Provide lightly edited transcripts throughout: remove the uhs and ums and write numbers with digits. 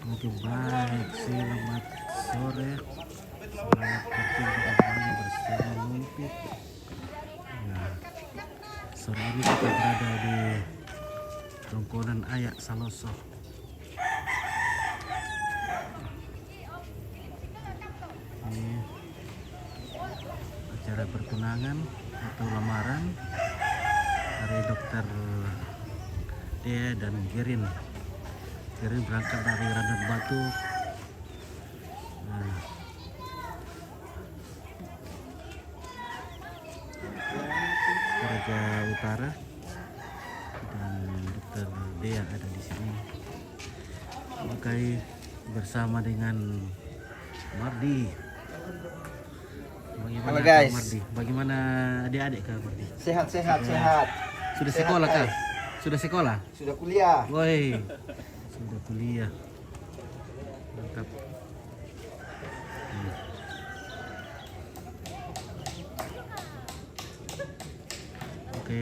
Oke baik, selamat sore. Selamat berjumpa kembali bersama Mumpit. Nah, sore ini kita berada di Rongkonan Ayak Saloso. Ini acara pertunangan atau lamaran dari Dokter Dea dan Gerin. Gerin berangkat dari Randan Batu. Nah, Raja Utara dan Dokter Dea ada di sini. Pakai bersama dengan Mardi. Bagaimana Halo guys. Mardi? Bagaimana adik-adik Kak Mardi? Sehat. Sudah Sehat, sekolah Kak? guys. Sudah sekolah? Sudah kuliah. Woi, sudah kuliah. Mantap. Oke.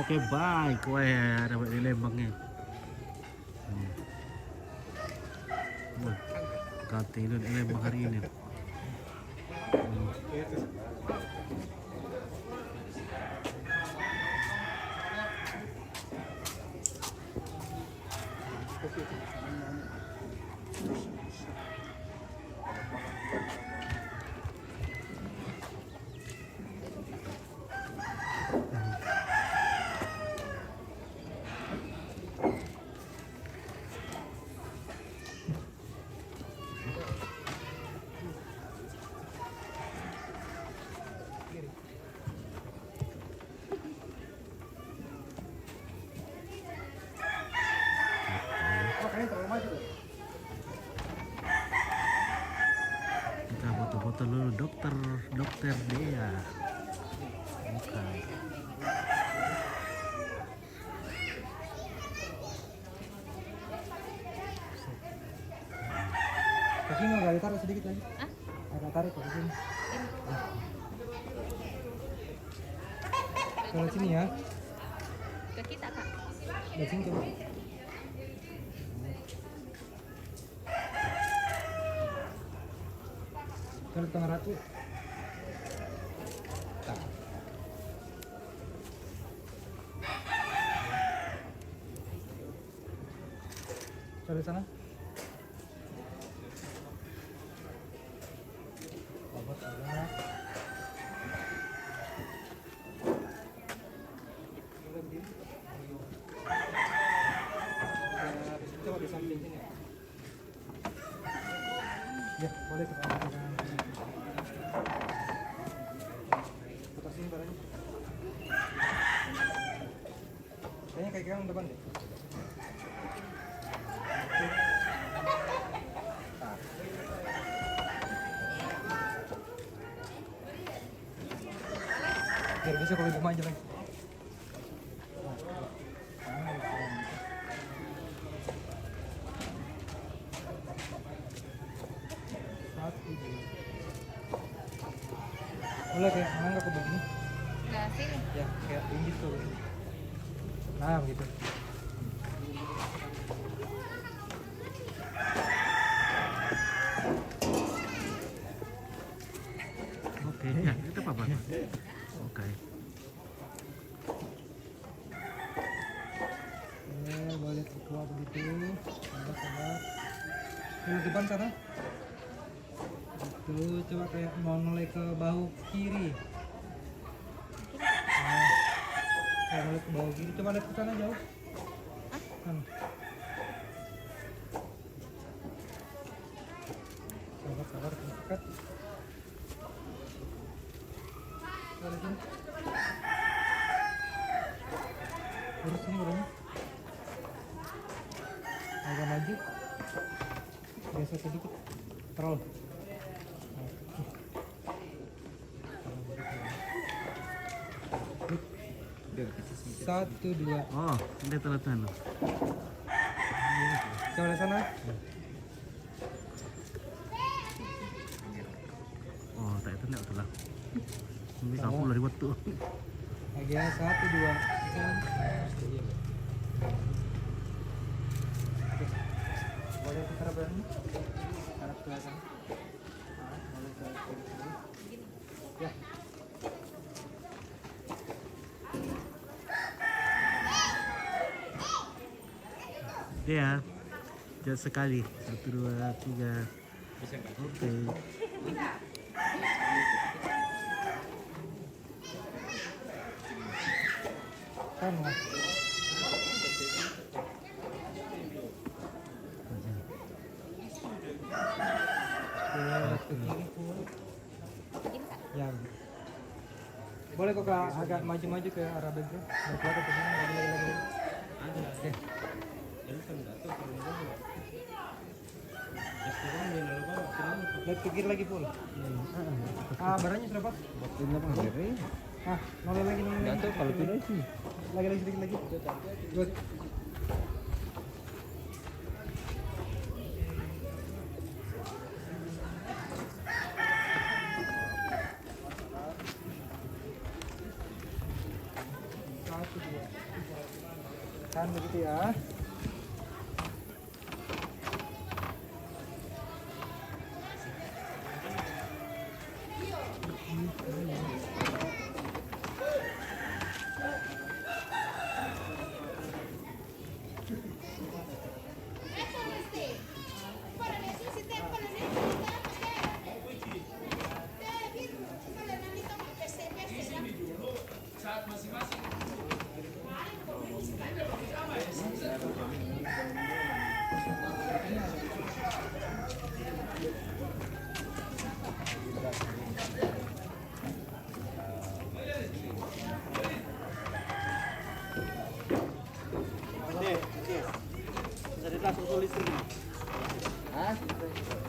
Oke baik, wah dapat di Lembangnya. Wah, ganti itu di Lembang hari ini. Kita foto-foto dulu dokter Dea. Bukan. Kaki mau agak taruh sedikit lagi. Agak taruh ke sini. Ke sini ya. Ke kita kak. Dari sini coba. Kalau tengah ratu. Tak. Coba di sana. Obat ada. Coba di samping sini. Ya, boleh kita ambilkan. Putar sini barangnya. Kayaknya kayak yang depan deh. Oke. Ah. Biar bisa kalau lebih maju lagi. Boleh kayak mana ke begini? Nah sini. Ya, kayak tinggi tuh. Nah, begitu. Oke, ya itu apa? Oke. Ya, boleh ketua begitu. Sabar. Dulu depan sana. Itu coba kayak mau noleh ke bahu kiri. Nah, kayak noleh ke bahu kiri. Coba lihat ke sana jauh. Kan. Sabar, dekat. Dari sini. Lurus sini badannya. Agak maju. Geser sedikit. Roll. Satu, dua. Oh, ini telat-telat. Coba sana. Oh, tak itu nak telah. Ini kamu dari waktu. Lagi ya, satu, dua. Boleh putar berani? Harap kelihatan. Boleh ke sini. Ya. Ya, jauh sekali. 1, 2, 3. Oke. Sama. Ya. Boleh kok Kak, agak maju-maju ke arah background. Berkelihatan ke sini lagi. Oke. Lihat ke kiri lagi pul. Barangnya sudah pas. Waktunya apa kiri? Noleh lagi. Nggak tahu kalau tidak sih. Lagi sedikit lagi. Good. Satu, dua, tiga. Kan begitu ya.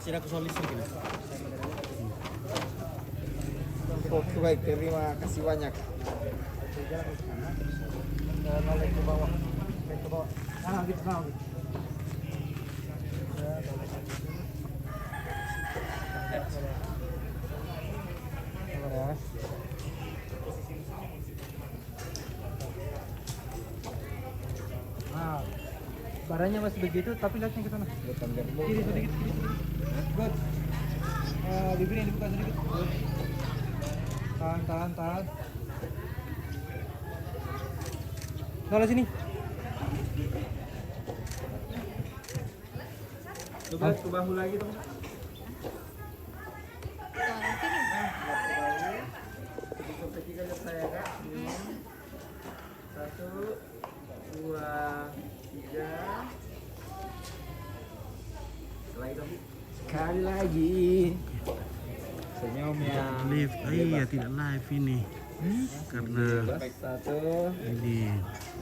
Sini aku soal listrik ini. Oke, baik, terima kasih banyak. Noleh ke bawah. Ke bawah. Gitu. Ya. Barangnya masih begitu, tapi lihatnya ke sana. Kiri sedikit. Good. Bibirnya dibuka sedikit. Good. Tahan. Noleh sini. Coba ke bahu lagi dong. Sampai 3 lihat saya Kak. 1, 2, 3. Sekali lagi. Senyum ya. Live, iya tidak live ini. Karena Satu. ini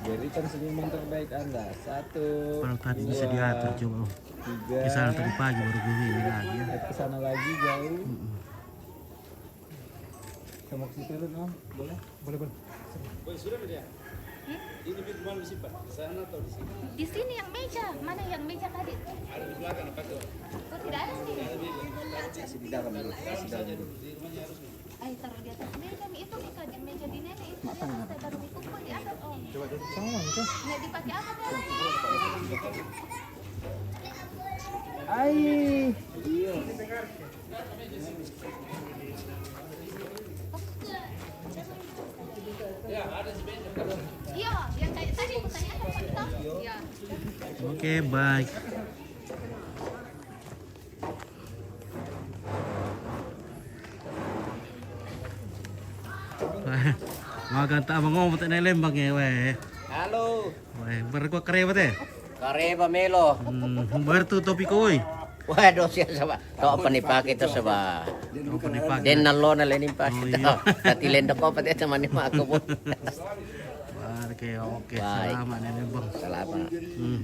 Berikan senyuman terbaik Anda. 1. padahal tadi bisa diatur coba. 3. Kisah tadi pagi baru gue ini lagi ya. Ke sana lagi jauh. Sama ke situ dulu, boleh? Boleh. Ini mana disimpan? Di sana atau di sini? Di sini yang meja. Mana yang meja tadi? Ada di belakang apa tuh? Kok tidak ada sini? Masih di dalam dulu. Masih dalam dulu. Di rumahnya harus. Ayo taruh di atas meja. Itu Mika di meja di nenek itu. Saya baru dikumpul di atas om. Sama itu. Nggak dipakai apa kan? Iya, yang kayak tadi aku tanya apa kita? Iya. Oke, baik. Makan tak ngomong tak naik lembang ya, weh. Halo, Weh, berkuat kare apa teh? kare pamelo. Bertu topi koi. Waduh siya saba. To pa ni pakit to saba. Apa ni pagi? Den nalo na lenin pa. Oh, iya. Dati lendo ko pati sa mani ako po. Oke, Baik. selamat nenek bang. Salamat.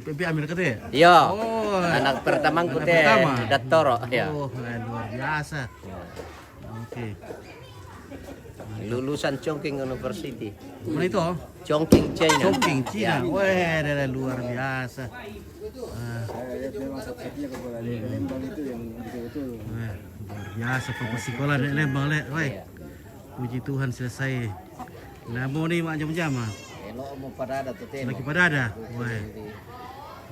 Pipi ambil kata ya? Yo, Oh, anak pertamang ko anak te, pertama? Datoro. Ya. Oh, luar biasa. Oke. Lulusan Chongqing University. Mana itu? Chongqing, China. Chongqing, Ya. Cina. Wah, ada luar biasa. Saya lihat memang satu-satunya kepala di Lembang itu yang betul-betul. Wah, luar biasa Papa sekolah di Lembang, Le. Wah, Iya. puji Tuhan selesai. Nah, mau nih mak jam-jam. Elok mau parada tuh teh. Lagi pada ada. Wah,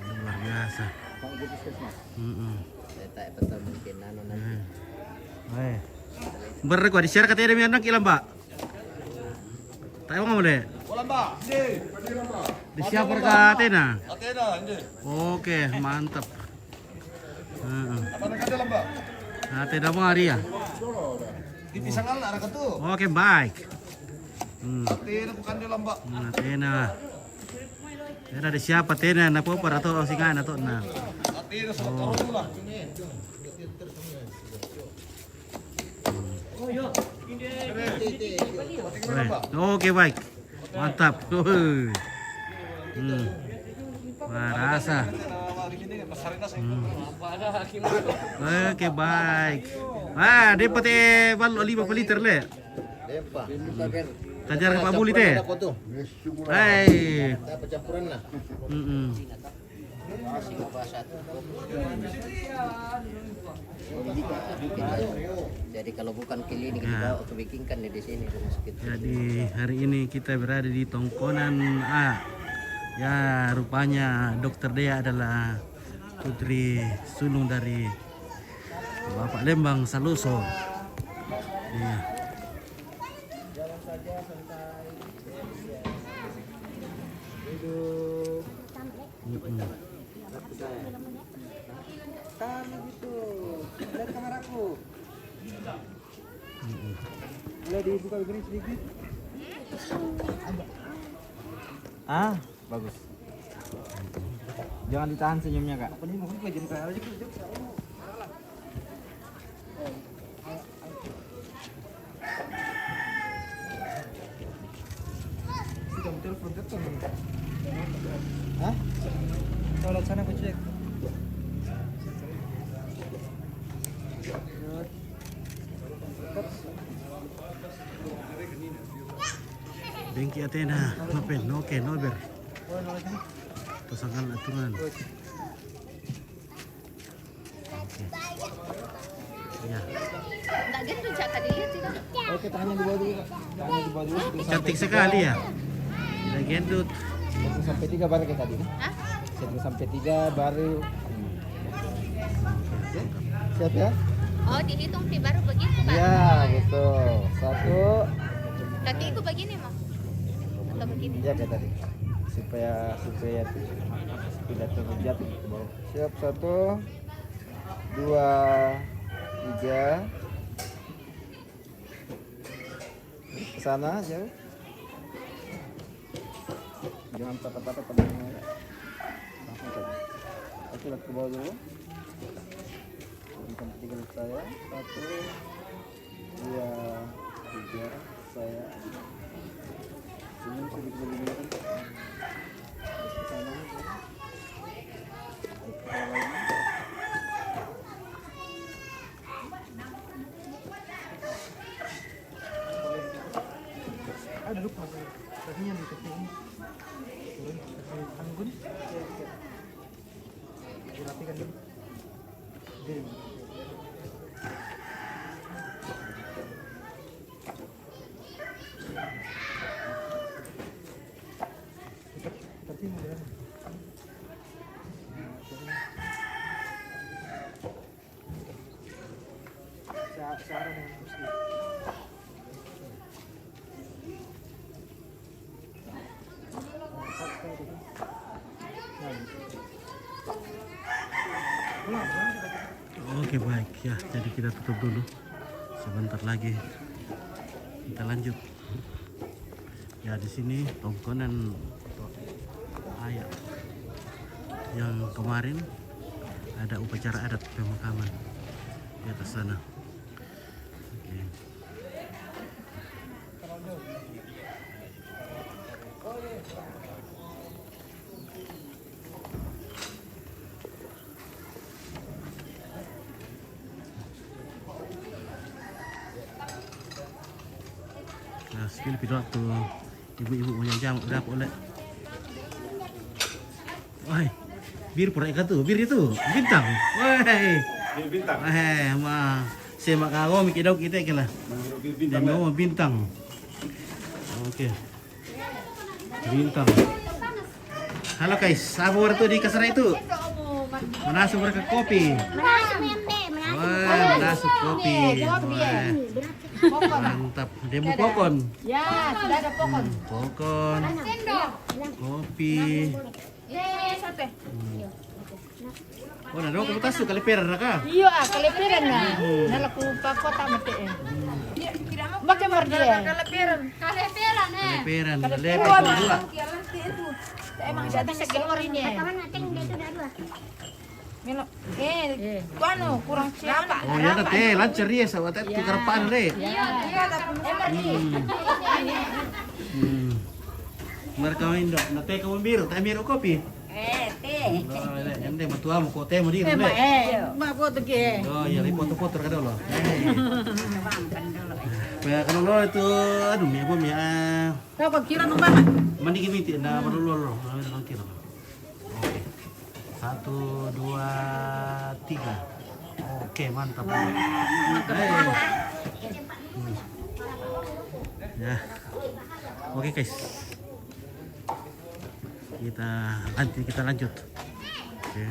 luar biasa. Pak di puskesmas. Saya tak betul mungkin anu nanti. Wah. Berko di share katanya demi anak ilang, Pak. Tahu nggak boleh? Di siapa ke Athena? Oke, mantap. Athena mau hari ya? Oke, baik. Athena. Athena di siapa Athena? Napa para atau singan atau na? Oke, baik. Mantap. Wah, rasa. Oke, baik. Wah, dapat balo 5 liter le. Depa. Tajar ke Pak Buli teh. Hai. Kita pencampuran lah. Jadi kalau bukan klinik dibawa ke bikinkan di sini rumah sakit. Jadi hari ini kita berada di Tongkonan A. Ya, rupanya Dokter Dea adalah putri sulung dari Bapak Lembang Saluso. Iya. Kamu gitu. Lihat kamar aku. Boleh dibuka begini sedikit. Bagus. Jangan ditahan senyumnya, Kak. Apa nih mau buka jadi kayak aja. Kamu telepon tetap. Hah? Kalau sana aku cek. Bengki Athena, ngapain? Oke, nober. Pasangan aturan. Ya, Enggak gitu Cak, dilihat sih Kak. Oke, tangannya di bawah dulu, Kak. Tangannya di bawah dulu. cantik sekali ya. Tidak gendut. 1 sampai 3 baru kayak tadi. Hah? 1 sampai 3 baru. Siap ya? Oh, dihitung pi baru begitu, Pak. Iya, betul. 1. Kakiku begini, Mau. Atau begini. Ya kayak tadi. Supaya tidak terjatuh ke bawah. Siap, 1 2 3 ke sana jauh. Jangan patah-patah pedangnya. Langsung saja. Oke, lihat ke bawah dulu. Berikan 3 lihat saya. 1 2 3 saya. Senyum sedikit lebih dulu. Terus ke sana. Ke bawah lagi. Duduk mas. Kakinya di kaki ini. Turun, kaki anggun. Dirapikan dulu. Diri. Seperti ini ya. Searah dengan kursi. Oke, baik ya. Jadi kita tutup dulu. Sebentar lagi kita lanjut. Ya, di sini Tongkonan ayat yang kemarin ada upacara adat pemakaman di atas sana. Oke. spill video tuh ibu-ibu punya jam udah boleh. Wah, bir pura ikan tuh, bir itu bintang. Wah, Bir bintang. mah semak kau mikir dong kita kira. Manggil bir Dan bintang. mau bintang. Oke. Bintang. Halo guys, sabur tuh di kasar itu. Menasup ke kopi. Wah, menasup kopi. Wah, mantap. Demo pokon. Ya, sudah ada pokok. Pokon. Kopi. Oh, nah, kamu tasu kaliperan ka? Iya, kelepiran na. Nalaku pa kota mati eh. Bakit mardi eh? Kelepiran. Kelepiran eh. Kaliperan. Lepas dua. Emang tidak bisa keluar ini. Melo, kuano kurang siapa? Oh, ya teh, lancar dia sama teh tukar pan deh. Iya, tapi Mereka main dok, na teh kamu biru, teh biru kopi. teh. Oh, ente matua mo ko teh mo di Ma ronde. ma foto ke. Oh, ya foto-foto ka dulu. Kaya kalau lo itu, aduh, mi bom ya. Kau kira nung banget? Mandi gimiti na perlu lo. Kira. Oke. 1, 2, 3. Oke, mantap. Ya. Oke, guys. Kita lanjut. Oke.